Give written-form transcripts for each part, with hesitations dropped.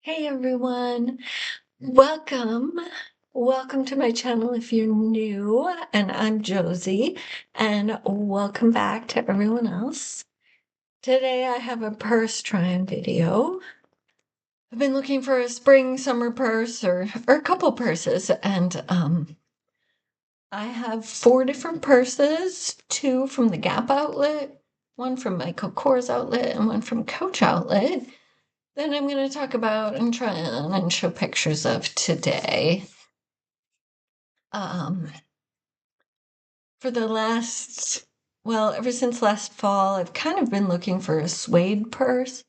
Hey everyone, welcome. Welcome to my channel if you're new, and I'm Josie, and welcome back to everyone else. Today I have a purse try-on video. I've been looking for a spring summer purse or a couple purses, and I have 4 different purses, 2 from the Gap outlet, 1 from Michael Kors outlet, and 1 from Coach outlet. Then I'm going to talk about and try on and show pictures of today. For the last, well, ever since last fall, I've kind of been looking for a suede purse,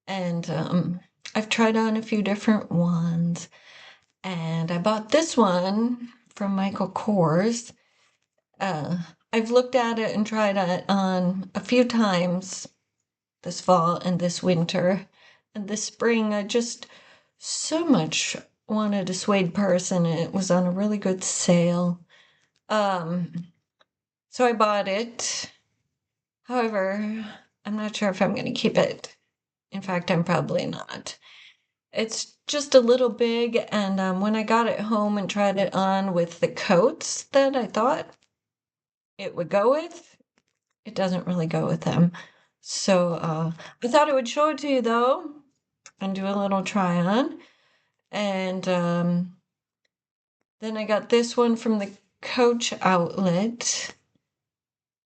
and I've tried on a few different ones, and I bought this one from Michael Kors. I've looked at it and tried it on a few times this fall and this winter, and this spring I just so much wanted a suede purse, and it was on a really good sale. So I bought it. However, I'm not sure if I'm going to keep it. In fact, I'm probably not. It's just a little big, and when I got it home and tried it on with the coats that I thought it would go with, it doesn't really go with them. So I thought I would show it to you though and do a little try on. And then I got this one from the Coach outlet.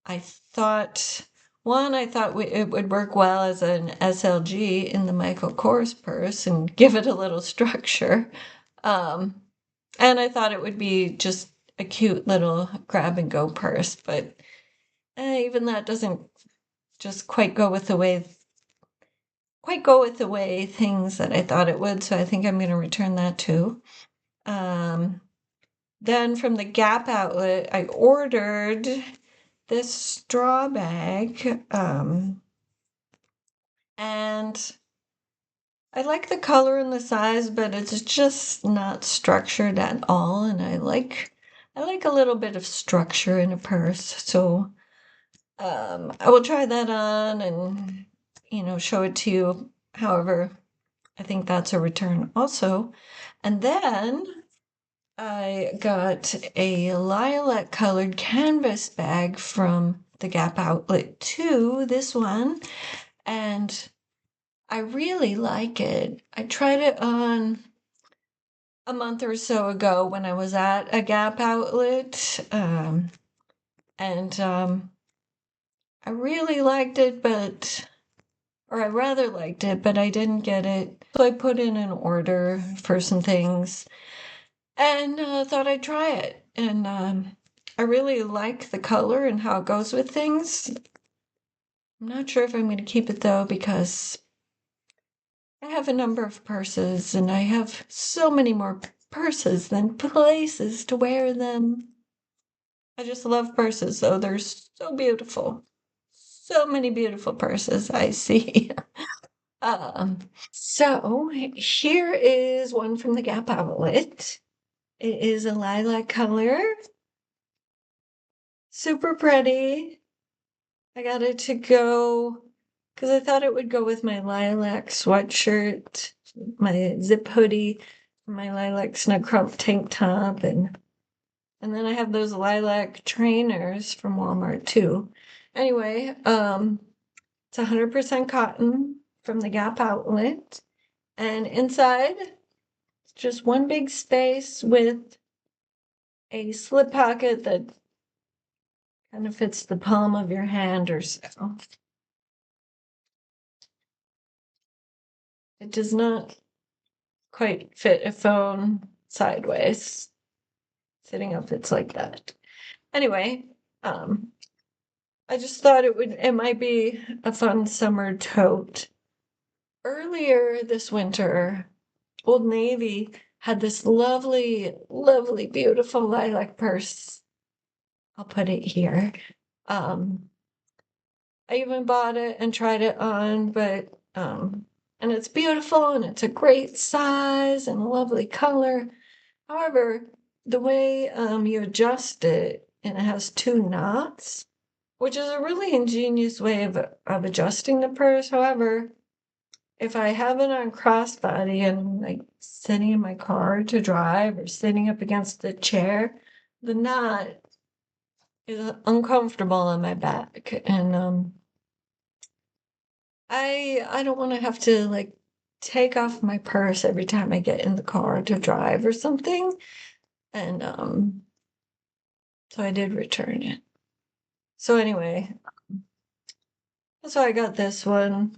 I thought it would work well as an SLG in the Michael Kors purse and give it a little structure. And I thought it would be just a cute little grab and go purse, but even that doesn't just quite go with the way things that I thought it would, so I think I'm going to return that too. Then from the Gap outlet, I ordered this straw bag, and I like the color and the size, but it's just not structured at all, and I like a little bit of structure in a purse, so I will try that on and show it to you. However, I think that's a return also. And then I got a lilac colored canvas bag from the Gap outlet too, this one, and I really like it. I tried it on a month or so ago when I was at a Gap outlet, and I really liked it, or I rather liked it, but I didn't get it. So I put in an order for some things and thought I'd try it. And I really like the color and how it goes with things. I'm not sure if I'm going to keep it though, because I have a number of purses and I have so many more purses than places to wear them. I just love purses though. They're so beautiful. So many beautiful purses I see. So here is one from the Gap outlet. It is a lilac color. Super pretty. I got it to go because I thought it would go with my lilac sweatshirt, my zip hoodie, my lilac snug crop tank top, and then I have those lilac trainers from Walmart too. Anyway, it's 100% cotton from the Gap outlet, and inside it's just one big space with a slip pocket that kind of fits the palm of your hand or so. It does not quite fit a phone sideways. Sitting up, it's like that. Anyway, I just thought it might be a fun summer tote. Earlier this winter, Old Navy had this lovely, lovely, beautiful lilac purse. I'll put it here. I even bought it and tried it on, but and it's beautiful and it's a great size and a lovely color. However, the way you adjust it, and it has 2 knots, which is a really ingenious way of adjusting the purse. However, if I have it on crossbody and I'm like sitting in my car to drive or sitting up against the chair, the knot is uncomfortable on my back. And I don't want to have to like take off my purse every time I get in the car to drive or something. And so I did return it. So anyway, so I got this one.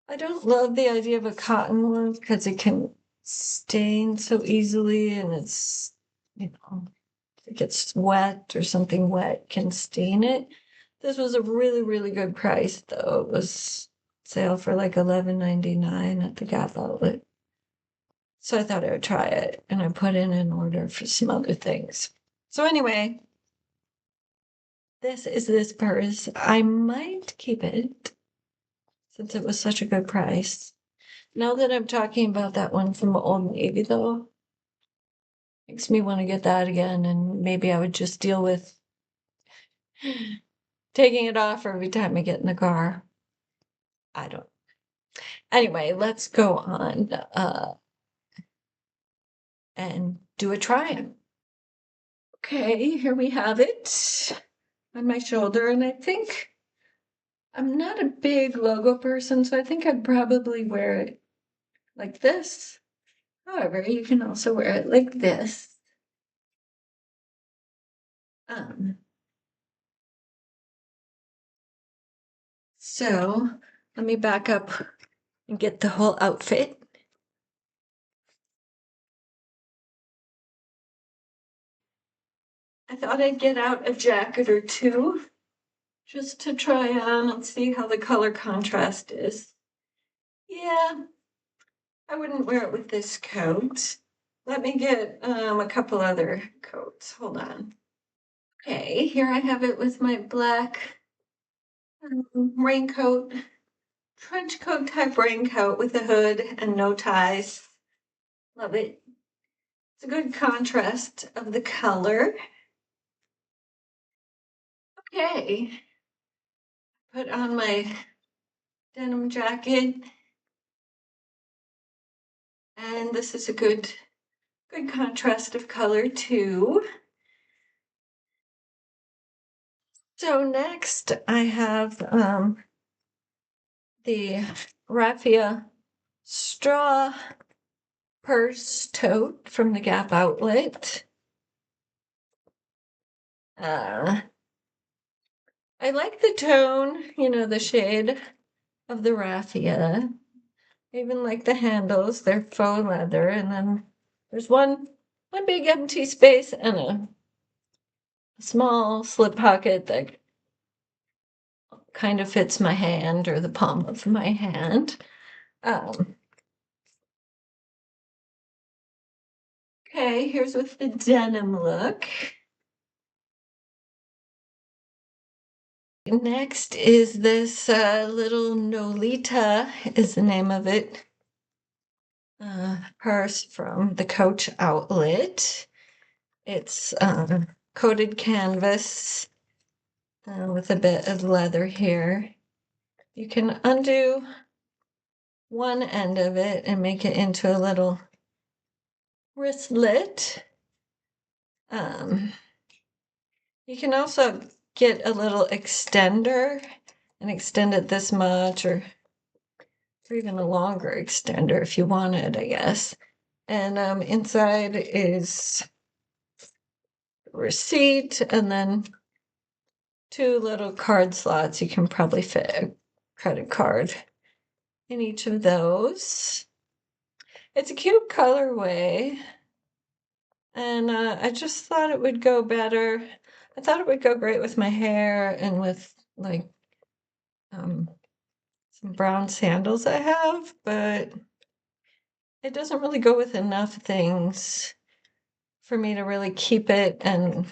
I don't love the idea of a cotton one because it can stain so easily and it's, you know, if it gets wet or something wet can stain it. This was a really, really good price though. It was sale for like $11.99 at the Gap outlet. So I thought I would try it and I put in an order for some other things. So anyway, this is this purse. I might keep it since it was such a good price. Now that I'm talking about that one from Old Navy though, makes me want to get that again and maybe I would just deal with taking it off every time I get in the car. I don't. Anyway, let's go on and do a try-on. Okay, here we have it on my shoulder, and I think I'm not a big logo person, so I think I'd probably wear it like this. However, you can also wear it like this. So let me back up and get the whole outfit. I thought I'd get out a jacket or two just to try on and see how the color contrast is. Yeah, I wouldn't wear it with this coat. Let me get a couple other coats. Hold on. Okay, here I have it with my black raincoat, trench coat type raincoat with a hood and no ties. Love it. It's a good contrast of the color. Okay, put on my denim jacket. And this is a good contrast of color too. So next I have the raffia straw purse tote from the Gap outlet. I like the tone, you know, the shade of the raffia. I even like the handles, they're faux leather, and then there's one big empty space and a small slip pocket that kind of fits my hand or the palm of my hand. Okay, here's with the denim look. Next is this little Nolita is the name of it. Purse from the Coach outlet. It's coated canvas with a bit of leather here. You can undo one end of it and make it into a little wristlet. You can also get a little extender and extend it this much or even a longer extender if you wanted, I guess. And inside is receipt and then two little card slots. You can probably fit a credit card in each of those. It's a cute colorway. And I just thought it would go better. I thought it would go great with my hair and with like some brown sandals I have, but it doesn't really go with enough things for me to really keep it, and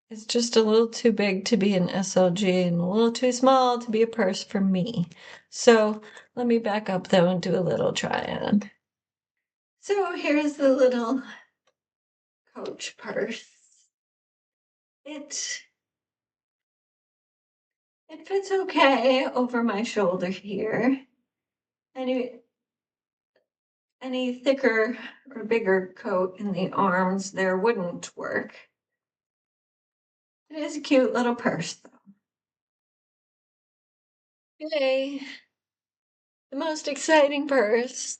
it's just a little too big to be an SLG and a little too small to be a purse for me. So let me back up though and do a little try on. So here's the little Coach purse. It fits okay over my shoulder here. any thicker or bigger coat in the arms there wouldn't work. It is a cute little purse, though. Yay! The most exciting purse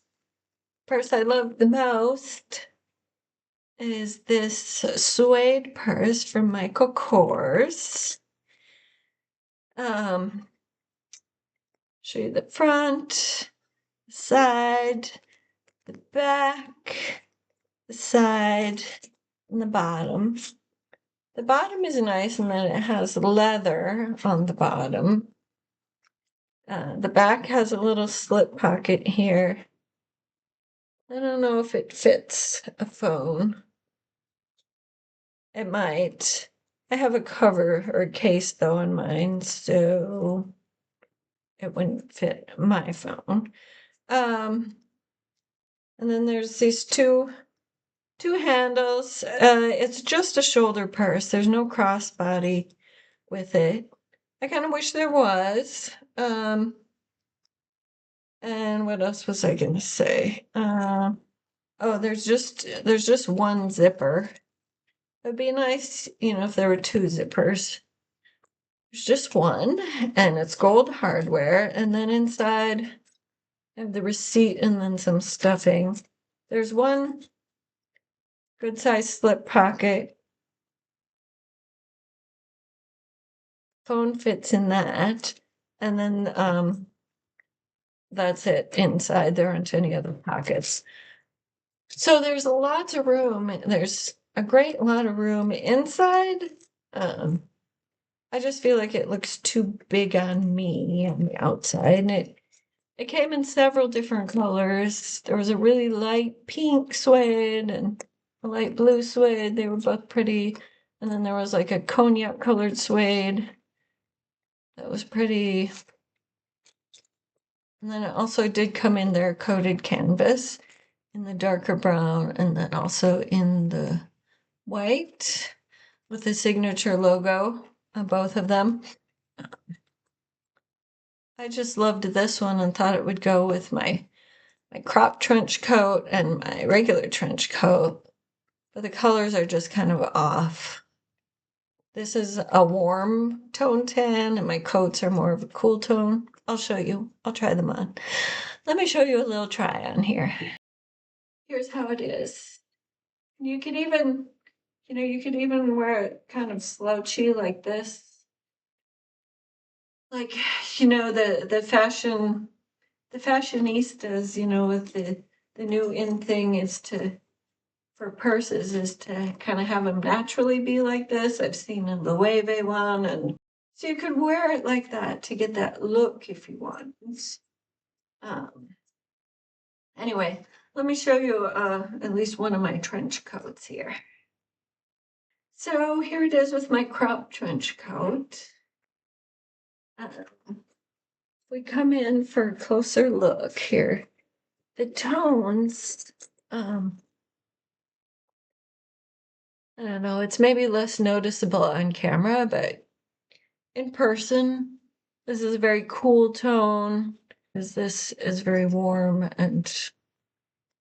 I love the most, is this suede purse from Michael Kors. Show you the front, the side, the back, the side, and the bottom. The bottom is nice in that it has leather on the bottom. The back has a little slip pocket here. I don't know if it fits a phone. It might. I have a cover or a case though on mine, so it wouldn't fit my phone. And then there's these two handles. It's just a shoulder purse. There's no crossbody with it. I kind of wish there was. And what else was I gonna say? Oh, there's just one zipper. It'd be nice, if there were two zippers. There's just one, and it's gold hardware, and then inside I have the receipt and then some stuffing. There's one good size slip pocket. Phone fits in that, and then that's it inside. There aren't any other pockets. So there's lots of room. There's a great lot of room inside. I just feel like it looks too big on me on the outside. And it came in several different colors. There was a really light pink suede and a light blue suede. They were both pretty. And then there was like a cognac colored suede that was pretty. And then it also did come in their coated canvas in the darker brown, and then also in the white with the signature logo on both of them. I just loved this one and thought it would go with my crop trench coat and my regular trench coat, but the colors are just kind of off. This is a warm tone tan, and my coats are more of a cool tone. I'll show you. I'll try them on. Let me show you a little try on here. Here's how it is. You could even, wear it kind of slouchy like this. Like, the fashionistas, with the new in thing is for purses is to kind of have them naturally be like this. I've seen a Loewe one, and so you could wear it like that to get that look if you want. Anyway, let me show you at least one of my trench coats here. So here it is with my crop trench coat. We come in for a closer look here. The tones, I don't know, it's maybe less noticeable on camera, but in person, this is a very cool tone. This is very warm and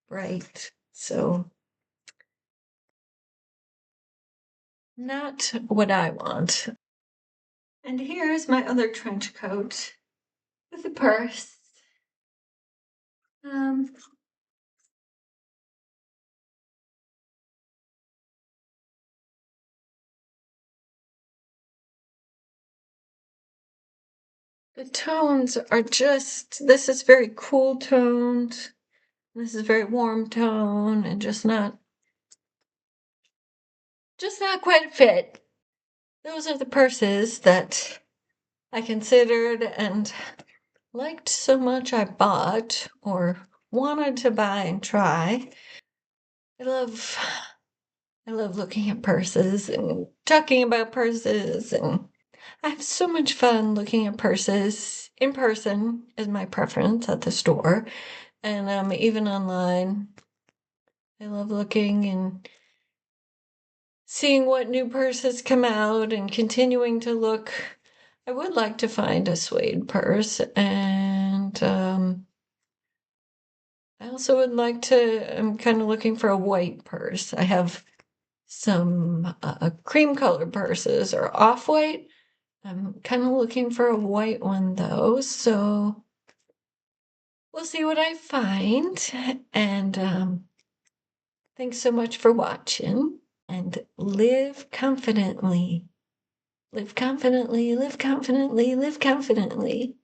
bright, so not what I want. And here's my other trench coat with a purse. The tones are this is very cool toned. This is very warm tone and just not quite a fit. Those are the purses that I considered and liked so much I bought or wanted to buy and try. I love looking at purses and talking about purses, and I have so much fun looking at purses. In person is my preference at the store, and even online. I love looking and seeing what new purses come out and continuing to look. I would like to find a suede purse, and I also would like to, I'm kind of looking for a white purse. I have some cream colored purses or off-white. I'm kind of looking for a white one though, so we'll see what I find. And thanks so much for watching, and live confidently. Live confidently, live confidently, live confidently.